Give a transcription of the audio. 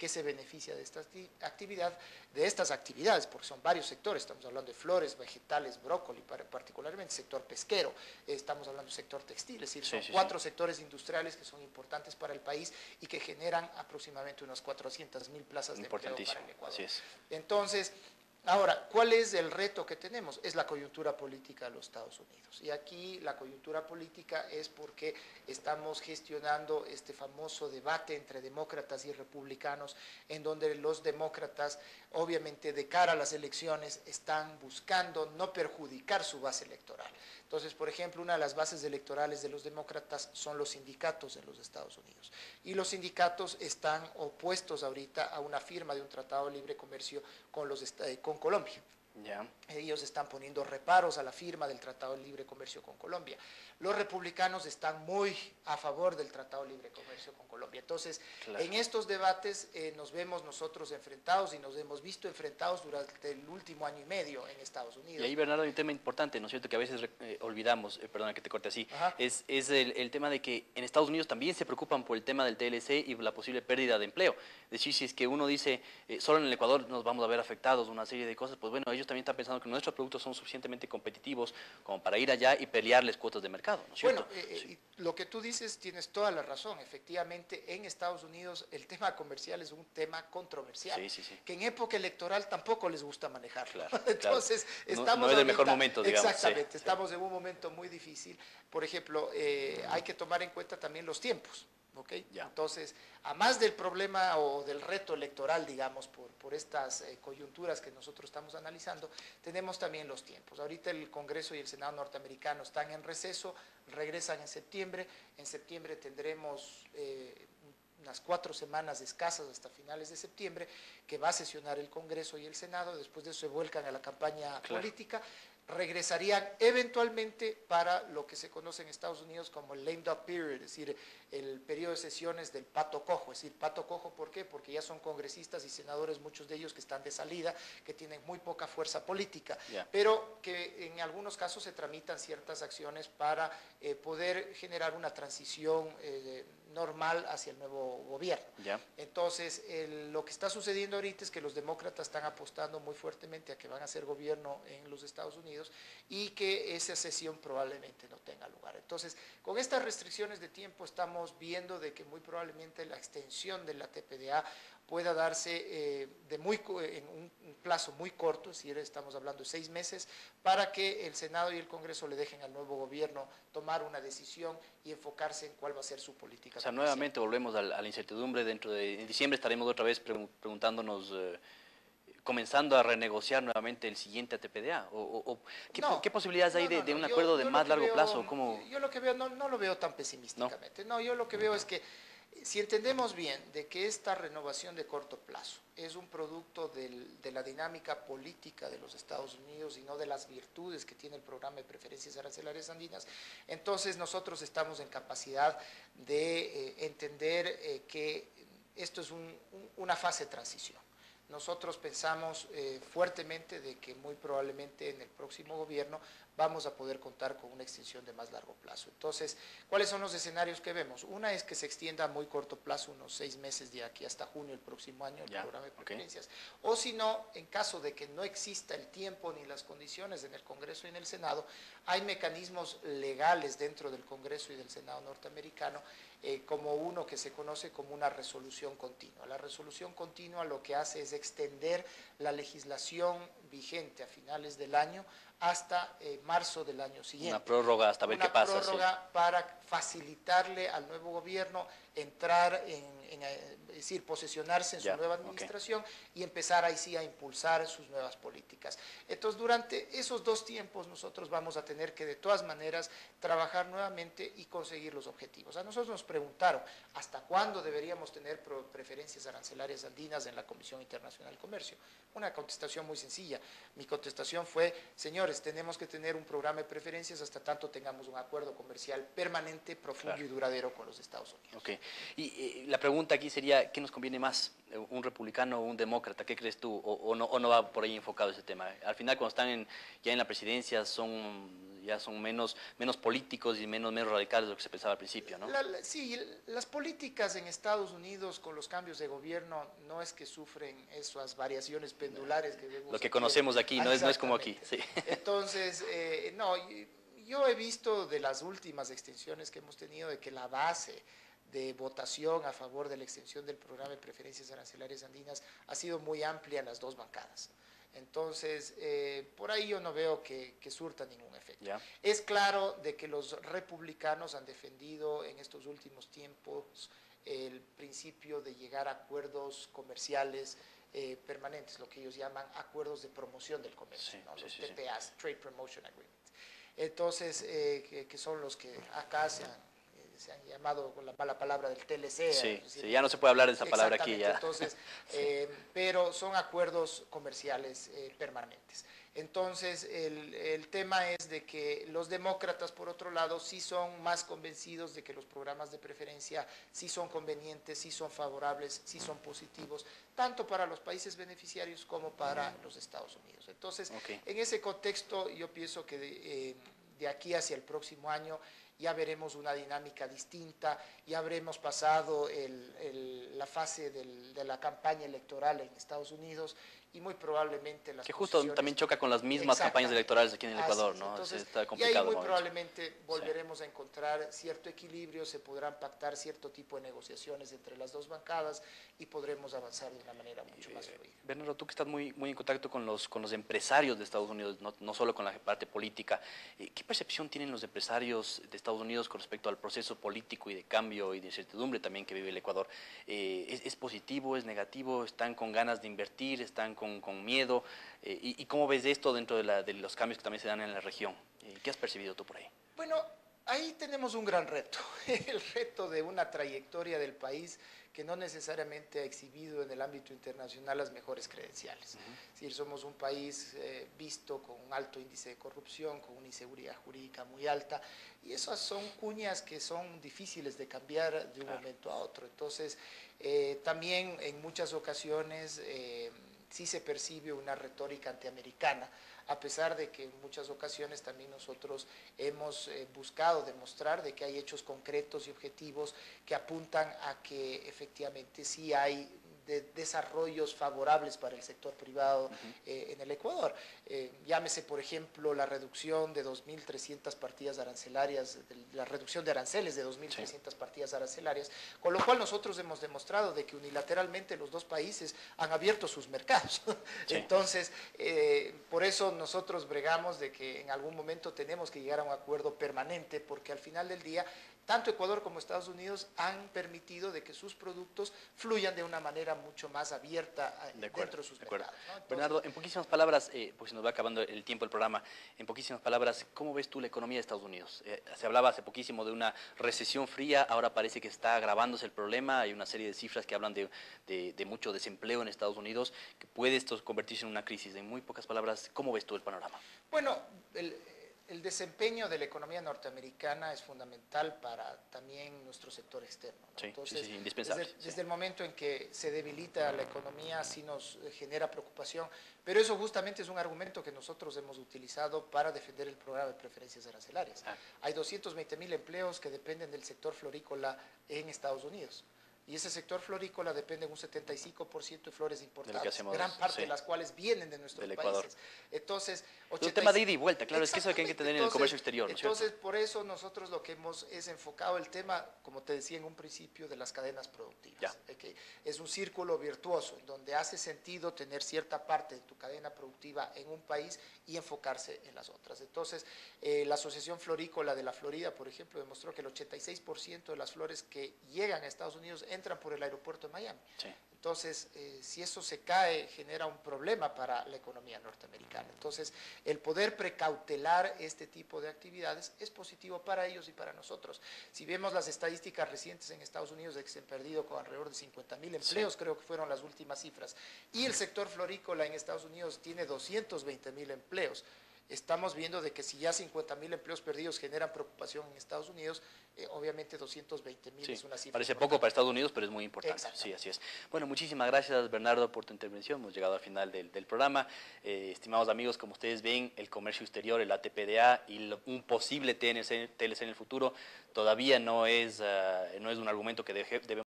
que se beneficia de esta actividad, de estas actividades, porque son varios sectores, estamos hablando de flores, vegetales, brócoli, particularmente sector pesquero, estamos hablando del sector textil, es decir, son cuatro sectores industriales que son importantes para el país y que generan aproximadamente unas 400.000 plazas de empleo para el Ecuador. Entonces, ahora, ¿cuál es el reto que tenemos? Es la coyuntura política de los Estados Unidos. Y aquí la coyuntura política es porque estamos gestionando este famoso debate entre demócratas y republicanos, en donde los demócratas, obviamente de cara a las elecciones, están buscando no perjudicar su base electoral. Entonces, por ejemplo, una de las bases electorales de los demócratas son los sindicatos en los Estados Unidos. Y los sindicatos están opuestos ahorita a una firma de un tratado de libre comercio con Colombia. Ellos están poniendo reparos a la firma del Tratado de Libre Comercio con Colombia. Los republicanos están muy a favor del Tratado de Libre Comercio con Colombia. Entonces, en estos debates nos vemos nosotros enfrentados y nos hemos visto enfrentados durante el último año y medio en Estados Unidos. Y ahí, Bernardo, hay un tema importante, ¿no es cierto?, que a veces olvidamos, perdona que te corte así, es el tema de que en Estados Unidos también se preocupan por el tema del TLC y la posible pérdida de empleo. Es decir, si es que uno dice, solo en el Ecuador nos vamos a ver afectados una serie de cosas, pues bueno, ellos también están pensando que nuestros productos son suficientemente competitivos como para ir allá y pelearles cuotas de mercado, ¿no es cierto? Bueno, lo que tú dices tienes toda la razón. Efectivamente, en Estados Unidos el tema comercial es un tema controversial, que en época electoral tampoco les gusta manejar. Entonces, estamos no es el mejor momento, digamos. Exactamente, estamos en un momento muy difícil. Por ejemplo, hay que tomar en cuenta también los tiempos. Entonces, a más del problema o del reto electoral, digamos, por estas coyunturas que nosotros estamos analizando, tenemos también los tiempos. Ahorita el Congreso y el Senado norteamericano están en receso, regresan en septiembre. En septiembre tendremos unas 4 semanas escasas hasta finales de septiembre, que va a sesionar el Congreso y el Senado. Después de eso se vuelcan a la campaña política. Regresarían eventualmente para lo que se conoce en Estados Unidos como el lame duck period, es decir, el periodo de sesiones del pato cojo. Es decir, pato cojo, ¿por qué? Porque ya son congresistas y senadores, muchos de ellos que están de salida, que tienen muy poca fuerza política, pero que en algunos casos se tramitan ciertas acciones para poder generar una transición normal hacia el nuevo gobierno. Entonces, lo que está sucediendo ahorita es que los demócratas están apostando muy fuertemente a que van a hacer gobierno en los Estados Unidos y que esa sesión probablemente no tenga lugar. Entonces, con estas restricciones de tiempo estamos viendo de que muy probablemente la extensión de la TPDA pueda darse en un plazo muy corto, es decir, estamos hablando de 6 meses, para que el Senado y el Congreso le dejen al nuevo gobierno tomar una decisión y enfocarse en cuál va a ser su política. O sea, nuevamente volvemos a la incertidumbre. En diciembre estaremos otra vez preguntándonos, comenzando a renegociar nuevamente el siguiente TPDA. ¿Qué posibilidades hay de un acuerdo de más largo plazo? Yo lo que veo, no lo veo tan pesimísticamente. No, yo lo que veo es que si entendemos bien de que esta renovación de corto plazo es un producto de la dinámica política de los Estados Unidos y no de las virtudes que tiene el programa de preferencias arancelarias andinas, entonces nosotros estamos en capacidad de entender que esto es una fase de transición. Nosotros pensamos fuertemente de que muy probablemente en el próximo gobierno vamos a poder contar con una extensión de más largo plazo. Entonces, ¿cuáles son los escenarios que vemos? Una es que se extienda a muy corto plazo, unos 6 meses de aquí hasta junio del próximo año, el programa de preferencias. O si no, en caso de que no exista el tiempo ni las condiciones en el Congreso y en el Senado, hay mecanismos legales dentro del Congreso y del Senado norteamericano, como uno que se conoce como una resolución continua. La resolución continua lo que hace es extender la legislación vigente a finales del año hasta marzo del año siguiente. Una prórroga hasta ver qué pasa. Una prórroga para facilitarle al nuevo gobierno entrar es decir, posesionarse en su nueva administración y empezar ahí sí a impulsar sus nuevas políticas. Entonces, durante esos 2 tiempos nosotros vamos a tener que de todas maneras trabajar nuevamente y conseguir los objetivos. A nosotros nos preguntaron hasta cuándo deberíamos tener preferencias arancelarias andinas en la Comisión Internacional de Comercio. Una contestación muy sencilla. Mi contestación fue, señores, tenemos que tener un programa de preferencias hasta tanto tengamos un acuerdo comercial permanente, profundo y duradero con los Estados Unidos. Y la pregunta aquí sería, ¿qué nos conviene más? ¿Un republicano o un demócrata? ¿Qué crees tú? ¿O no va por ahí enfocado ese tema? Al final, cuando están ya en la presidencia, Ya son menos políticos y menos radicales de lo que se pensaba al principio, ¿no? Sí, las políticas en Estados Unidos con los cambios de gobierno no es que sufren esas variaciones pendulares que vemos lo que aquí conocemos aquí, no es como aquí. Sí. Entonces, no, yo he visto de las últimas extensiones que hemos tenido de que la base de votación a favor de la extensión del programa de preferencias arancelarias andinas ha sido muy amplia en las dos bancadas. Entonces, por ahí yo no veo que surta ningún efecto. Ya. Es claro de que los republicanos han defendido en estos últimos tiempos el principio de llegar a acuerdos comerciales permanentes, lo que ellos llaman acuerdos de promoción del comercio, Sí, ¿no? sí, Los sí, TPAs, Trade Promotion Agreements. Entonces, que son los que acá se han llamado con la mala palabra del TLC. Sí, sí, ya no se puede hablar de esa palabra aquí. Ya. Entonces, Sí. pero son acuerdos comerciales permanentes. Entonces, el tema es de que los demócratas, por otro lado, sí son más convencidos de que los programas de preferencia sí son convenientes, sí son favorables, sí son positivos, tanto para los países beneficiarios como para los Estados Unidos. Entonces, en ese contexto, yo pienso que de aquí hacia el próximo año ya veremos una dinámica distinta, ya habremos pasado la fase de la campaña electoral en Estados Unidos y muy probablemente las que justo también choca con las mismas campañas electorales aquí en el Ecuador, ¿no? Entonces, está y complicado ahí muy el momento. probablemente volveremos a encontrar cierto equilibrio, se podrán pactar cierto tipo de negociaciones entre las dos bancadas y podremos avanzar de una manera mucho más fluida. Bernardo, tú que estás muy en contacto con los empresarios de Estados Unidos, no solo con la parte política, ¿qué percepción tienen los empresarios de Estados Unidos con respecto al proceso político y de cambio y de incertidumbre también que vive el Ecuador? ¿Es positivo, es negativo? ¿Están con ganas de invertir? ¿Están con miedo? ¿Y cómo ves esto dentro de los cambios que también se dan en la región? ¿Qué has percibido tú por ahí? Bueno, ahí tenemos un gran reto, el reto de una trayectoria del país que no necesariamente ha exhibido en el ámbito internacional las mejores credenciales. Es decir, somos un país visto con un alto índice de corrupción, con una inseguridad jurídica muy alta, y esas son cuñas que son difíciles de cambiar de un momento a otro. Entonces, también en muchas ocasiones sí se percibe una retórica antiamericana, a pesar de que en muchas ocasiones también nosotros hemos buscado demostrar de que hay hechos concretos y objetivos que apuntan a que efectivamente sí hay desarrollos favorables para el sector privado en el Ecuador. Llámese, por ejemplo, la reducción de 2.300 partidas arancelarias, la reducción de aranceles de 2.300 partidas arancelarias, con lo cual nosotros hemos demostrado de que unilateralmente los dos países han abierto sus mercados. Sí. Entonces, por eso nosotros bregamos de que en algún momento tenemos que llegar a un acuerdo permanente, porque al final del día tanto Ecuador como Estados Unidos han permitido de que sus productos fluyan de una manera mucho más abierta dentro de sus mercados, ¿no? Entonces, Bernardo, en poquísimas palabras, porque se nos va acabando el tiempo del programa, en poquísimas palabras, ¿cómo ves tú la economía de Estados Unidos? Se hablaba hace poquísimo de una recesión fría, ahora parece que está agravándose el problema, hay una serie de cifras que hablan de mucho desempleo en Estados Unidos, que puede esto convertirse en una crisis. En muy pocas palabras, ¿cómo ves tú el panorama? Bueno, el desempeño de la economía norteamericana es fundamental para también nuestro sector externo, ¿no? Sí, entonces, sí, indispensable. Desde el momento en que se debilita la economía, sí nos genera preocupación, pero eso justamente es un argumento que nosotros hemos utilizado para defender el programa de preferencias arancelarias. Hay 220.000 empleos que dependen del sector florícola en Estados Unidos. Y ese sector florícola depende un 75% de flores importadas, gran parte de las cuales vienen de nuestros países. Entonces, un tema de ida y vuelta, claro, es que eso hay que tener en el comercio exterior, ¿no es cierto? Entonces, por eso nosotros lo que hemos es enfocado el tema, como te decía en un principio, de las cadenas productivas. Okay. Es un círculo virtuoso, en donde hace sentido tener cierta parte de tu cadena productiva en un país y enfocarse en las otras. Entonces, la Asociación Florícola de la Florida, por ejemplo, demostró que el 86% de las flores que llegan a Estados Unidos entran por el aeropuerto de Miami. Sí. Entonces, si eso se cae, genera un problema para la economía norteamericana. Entonces, el poder precautelar este tipo de actividades es positivo para ellos y para nosotros. Si vemos las estadísticas recientes en Estados Unidos, de que se han perdido con alrededor de 50.000 empleos, creo que fueron las últimas cifras, y el sector florícola en Estados Unidos tiene 220.000 empleos. Estamos viendo de que si ya 50.000 empleos perdidos generan preocupación en Estados Unidos, obviamente 220.000 es una cifra parece importante. poco para Estados Unidos, pero es muy importante. importante. Sí, así es. Bueno, muchísimas gracias, Bernardo, por tu intervención. Hemos llegado al final del programa. Estimados amigos, como ustedes ven, el comercio exterior, el ATPDA y un posible TLC en el futuro todavía no es un argumento que debemos